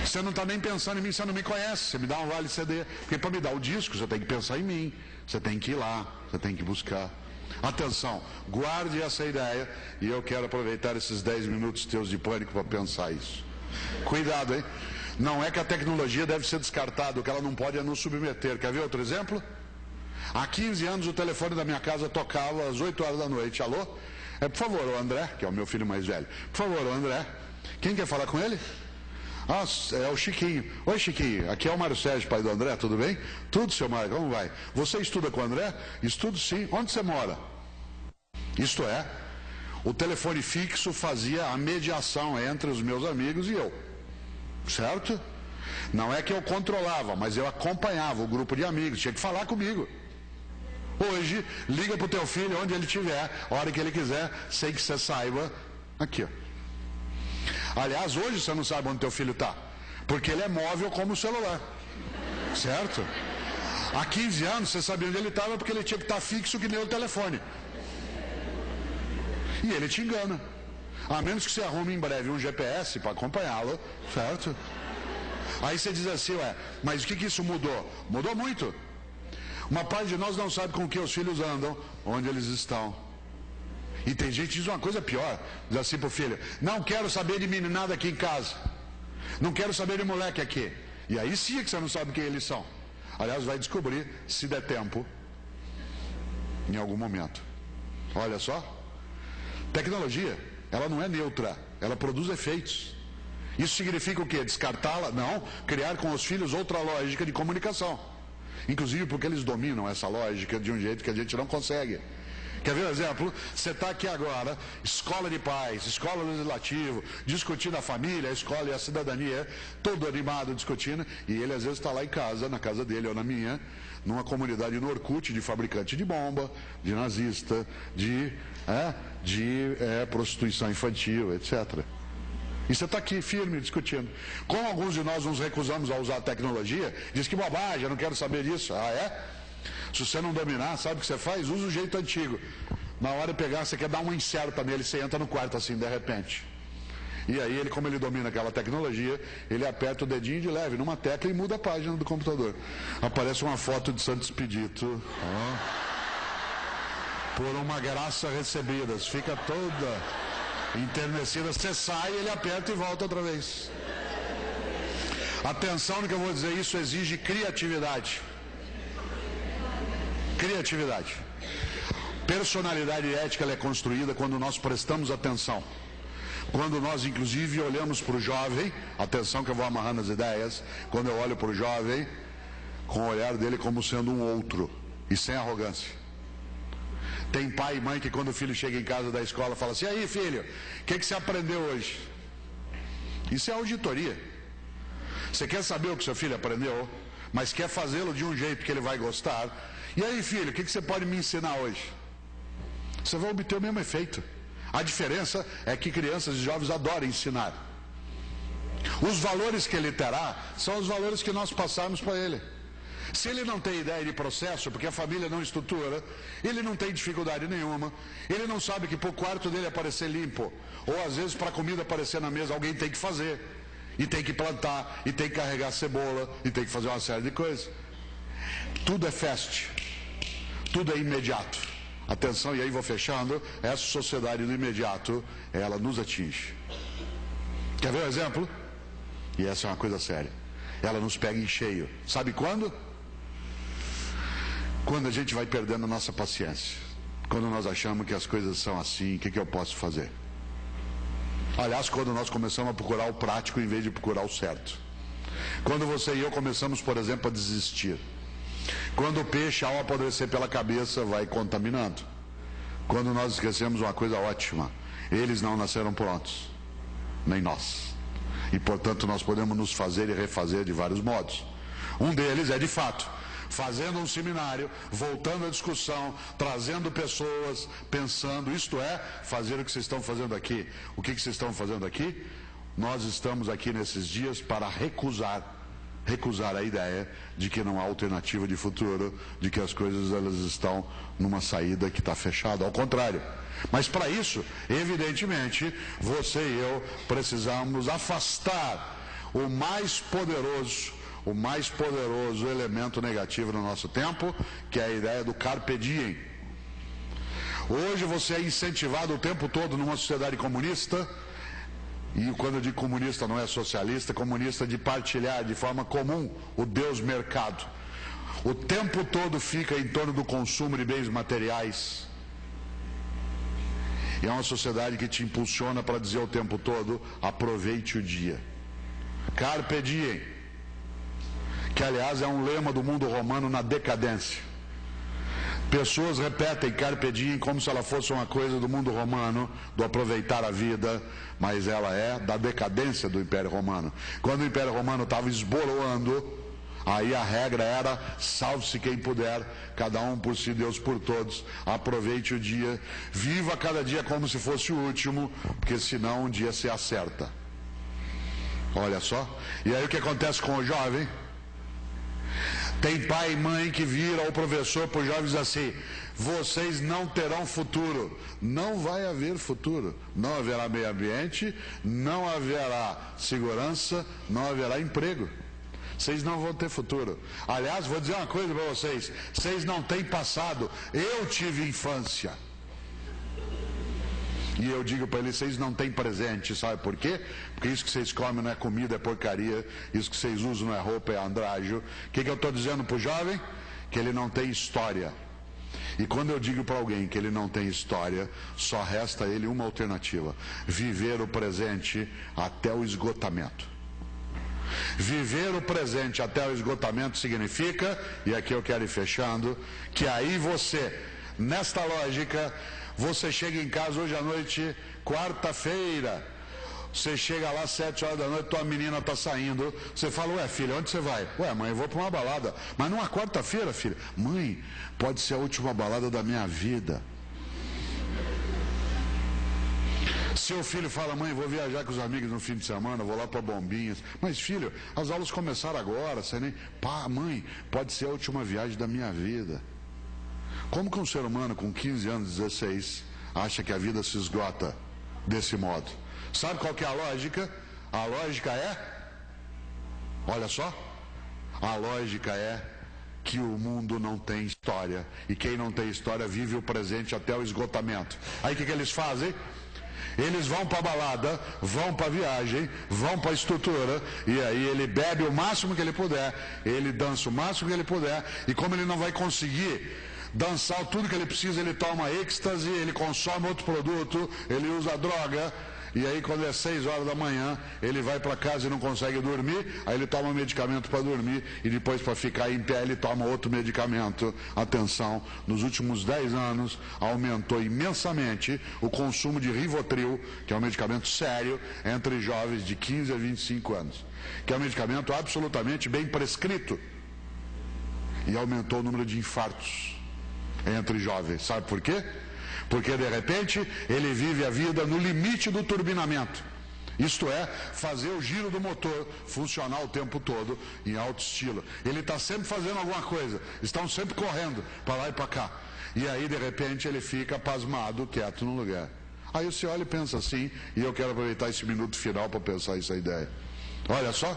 Você não está nem pensando em mim, você não me conhece, você me dá um vale CD. Porque para me dar o disco, você tem que pensar em mim, você tem que ir lá, você tem que buscar. Atenção, guarde essa ideia e eu quero aproveitar esses 10 minutos teus de pânico para pensar isso. Cuidado, hein? Não é que a tecnologia deve ser descartada, o que ela não pode é nos submeter. Quer ver outro exemplo? Há 15 anos o telefone da minha casa tocava às 8 horas da noite. Alô? Por favor, o André, que é o meu filho mais velho. Por favor, o André. Quem quer falar com ele? Ah, é o Chiquinho. Oi, Chiquinho, aqui é o Mário Sérgio, pai do André, tudo bem? Tudo, seu Mário, como vai? Você estuda com o André? Estudo sim. Onde você mora? Isto é, o telefone fixo fazia a mediação entre os meus amigos e eu. Certo? Não é que eu controlava, mas eu acompanhava o grupo de amigos, tinha que falar comigo. Hoje, liga para o teu filho onde ele estiver, a hora que ele quiser, sem que você saiba, aqui, ó. Aliás, hoje você não sabe onde teu filho está, porque ele é móvel como o celular, certo? Há 15 anos você sabia onde ele estava porque ele tinha que estar fixo que nem o telefone. E ele te engana, a menos que você arrume em breve um GPS para acompanhá-lo, certo? Aí você diz assim, mas o que isso mudou? Mudou muito. Uma parte de nós não sabe com que os filhos andam, onde eles estão. E tem gente que diz uma coisa pior, diz assim pro filho, não quero saber de meninada aqui em casa, não quero saber de moleque aqui. E aí sim é que você não sabe quem eles são. Aliás, vai descobrir, se der tempo, em algum momento. Olha só, tecnologia, ela não é neutra, ela produz efeitos. Isso significa o quê? Descartá-la? Não, criar com os filhos outra lógica de comunicação. Inclusive porque eles dominam essa lógica de um jeito que a gente não consegue. Quer ver um exemplo? Você está aqui agora, escola de pais, escola legislativa, discutindo a família, a escola e a cidadania, todo animado discutindo, e ele às vezes está lá em casa, na casa dele ou na minha, numa comunidade no Orkut de fabricante de bomba, de nazista, de prostituição infantil, etc. E você está aqui firme discutindo. Como alguns de nós nos recusamos a usar a tecnologia, diz que bobagem, eu não quero saber disso. Ah, é? Se você não dominar, sabe o que você faz? Usa o jeito antigo. Na hora de pegar, você quer dar uma incerta nele, você entra no quarto assim, de repente. E aí, ele, como ele domina aquela tecnologia, ele aperta o dedinho de leve numa tecla e muda a página do computador. Aparece uma foto de Santo Expedito. Por uma graça recebida. Fica toda enternecida. Você sai, ele aperta e volta outra vez. Atenção no que eu vou dizer, isso exige criatividade. Criatividade. Personalidade ética ela é construída quando nós prestamos atenção. Quando nós, inclusive, olhamos para o jovem, atenção que eu vou amarrando as ideias, quando eu olho para o jovem, com o olhar dele como sendo um outro, e sem arrogância. Tem pai e mãe que quando o filho chega em casa da escola, fala assim, e aí filho, o que você aprendeu hoje? Isso é auditoria. Você quer saber o que seu filho aprendeu, mas quer fazê-lo de um jeito que ele vai gostar. E aí filho, o que você pode me ensinar hoje? Você vai obter o mesmo efeito. A diferença é que crianças e jovens adoram ensinar. Os valores que ele terá são os valores que nós passamos para ele. Se ele não tem ideia de processo, porque a família não estrutura, ele não tem dificuldade nenhuma, ele não sabe que para o quarto dele aparecer limpo, ou às vezes para a comida aparecer na mesa, alguém tem que fazer, e tem que plantar, e tem que carregar cebola, e tem que fazer uma série de coisas. Tudo é fast, tudo é imediato. Atenção, e aí vou fechando, essa sociedade do imediato, ela nos atinge. Quer ver um exemplo? E essa é uma coisa séria. Ela nos pega em cheio. Sabe quando? Quando a gente vai perdendo a nossa paciência. Quando nós achamos que as coisas são assim, o que eu posso fazer? Aliás, quando nós começamos a procurar o prático em vez de procurar o certo. Quando você e eu começamos, por exemplo, a desistir. Quando o peixe, ao apodrecer pela cabeça, vai contaminando. Quando nós esquecemos uma coisa ótima, eles não nasceram prontos, nem nós. E portanto nós podemos nos fazer e refazer de vários modos. Um deles é de fato, fazendo um seminário, voltando à discussão, trazendo pessoas, pensando, isto é, fazer o que vocês estão fazendo aqui. O que vocês estão fazendo aqui? Nós estamos aqui nesses dias para recusar a ideia de que não há alternativa de futuro, de que as coisas elas estão numa saída que está fechada, ao contrário. Mas para isso, evidentemente, você e eu precisamos afastar o mais poderoso elemento negativo no nosso tempo, que é a ideia do carpe diem. Hoje você é incentivado o tempo todo numa sociedade comunista, e quando eu digo comunista não é socialista, comunista de partilhar de forma comum o Deus mercado. O tempo todo fica em torno do consumo de bens materiais. E é uma sociedade que te impulsiona para dizer o tempo todo: aproveite o dia. Carpe diem, que aliás é um lema do mundo romano na decadência. Pessoas repetem carpe diem como se ela fosse uma coisa do mundo romano, do aproveitar a vida, mas ela é da decadência do Império Romano. Quando o Império Romano estava esboroando, aí a regra era: salve-se quem puder, cada um por si, Deus por todos, aproveite o dia, viva cada dia como se fosse o último, porque senão um dia se acerta. Olha só, e aí o que acontece com o jovem? Tem pai e mãe que vira o professor para os jovens assim: vocês não terão futuro. Não vai haver futuro. Não haverá meio ambiente, não haverá segurança, não haverá emprego. Vocês não vão ter futuro. Aliás, vou dizer uma coisa para vocês: vocês não têm passado. Eu tive infância. E eu digo para eles: vocês não têm presente. Sabe por quê? Porque isso que vocês comem não é comida, é porcaria. Isso que vocês usam não é roupa, é andrágio. O que eu estou dizendo para o jovem? Que ele não tem história. E quando eu digo para alguém que ele não tem história, só resta a ele uma alternativa: viver o presente até o esgotamento. Viver o presente até o esgotamento significa, e aqui eu quero ir fechando, que aí você, nesta lógica, você chega em casa hoje à noite, quarta-feira, você chega lá 7 horas da noite, tua menina está saindo, você fala: ué filha, onde você vai? Ué mãe, eu vou para uma balada. Mas numa quarta-feira, filha? Mãe, pode ser a última balada da minha vida. Seu filho fala: mãe, vou viajar com os amigos no fim de semana, vou lá para Bombinhas. Mas filho, as aulas começaram agora, você nem... Pá, mãe, pode ser a última viagem da minha vida. Como que um ser humano com 15 anos, 16, acha que a vida se esgota desse modo? Sabe qual que é a lógica? A lógica é, olha só, a lógica é que o mundo não tem história, e quem não tem história vive o presente até o esgotamento. Aí o que eles fazem? Eles vão para a balada, vão para a viagem, vão para a estrutura, e aí ele bebe o máximo que ele puder, ele dança o máximo que ele puder, e como ele não vai conseguir dançar tudo que ele precisa, ele toma êxtase, ele consome outro produto, ele usa droga, e aí quando é 6 horas da manhã, ele vai para casa e não consegue dormir, aí ele toma medicamento para dormir, e depois para ficar em pé ele toma outro medicamento. Atenção, nos últimos 10 anos aumentou imensamente o consumo de Rivotril, que é um medicamento sério, entre jovens de 15 a 25 anos, que é um medicamento absolutamente bem prescrito, e aumentou o número de infartos entre jovens. Sabe por quê? Porque de repente ele vive a vida no limite do turbinamento, isto é, fazer o giro do motor funcionar o tempo todo em alto estilo. Ele está sempre fazendo alguma coisa, estão sempre correndo para lá e para cá, e aí de repente ele fica pasmado, quieto no lugar. Aí você olha e pensa assim, e eu quero aproveitar esse minuto final para pensar essa ideia. Olha só,